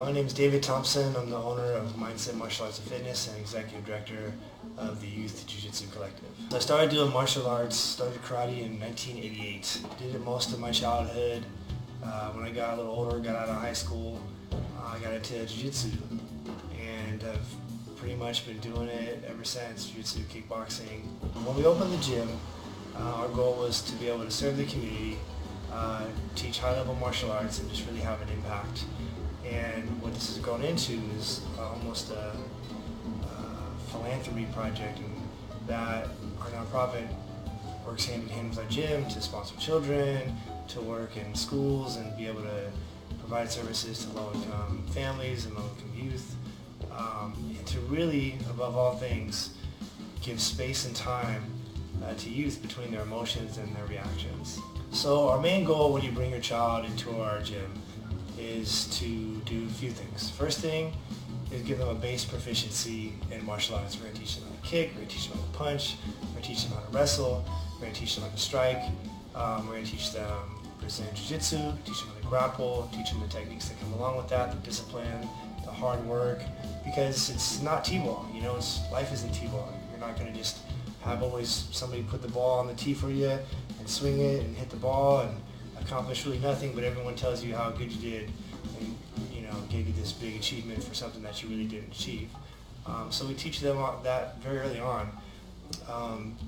My name is David Thompson. I'm the owner of Mindset Martial Arts and Fitness and executive director of the Youth Jiu-Jitsu Collective. So I started doing martial arts, started karate in 1988. Did it most of my childhood. When I got a little older, got out of high school, I got into jiu-jitsu, and I've pretty much been doing it ever since, jiu-jitsu, kickboxing. When we opened the gym, our goal was to be able to serve the community, teach high-level martial arts, and just really have an impact. And what this has grown into is almost a philanthropy project, and that our nonprofit works hand in hand with our gym to sponsor children, to work in schools and be able to provide services to low-income families and low-income youth, and to really, above all things, give space and time to youth between their emotions and their reactions. So our main goal when you bring your child into our gym is to do a few things. First thing is give them a base proficiency in martial arts. We're going to teach them how to kick, we're going to teach them how to punch, we're going to teach them how to wrestle, we're going to teach them how to strike, we're going to teach them Brazilian Jiu-Jitsu, teach them how to grapple, teach them the techniques that come along with that, the discipline, the hard work, because it's not T-ball, life isn't T-ball. You're not going to just have always somebody put the ball on the tee for you and swing it and hit the ball and accomplish really nothing, but everyone tells you how good you did and gave you this big achievement for something that you really didn't achieve. So we teach them that very early on.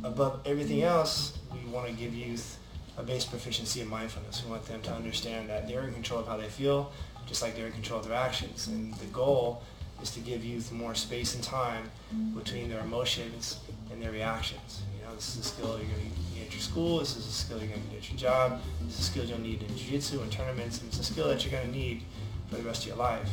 Above everything else, we want to give youth a base proficiency in mindfulness. We want them to understand that they're in control of how they feel, just like they're in control of their actions. And the goal is to give youth more space and time between their emotions and their reactions. This is a skill you're going to need at your school, this is a skill you're going to need at your job, this is a skill you'll need in jiu-jitsu and tournaments, and it's a skill that you're going to need for the rest of your life.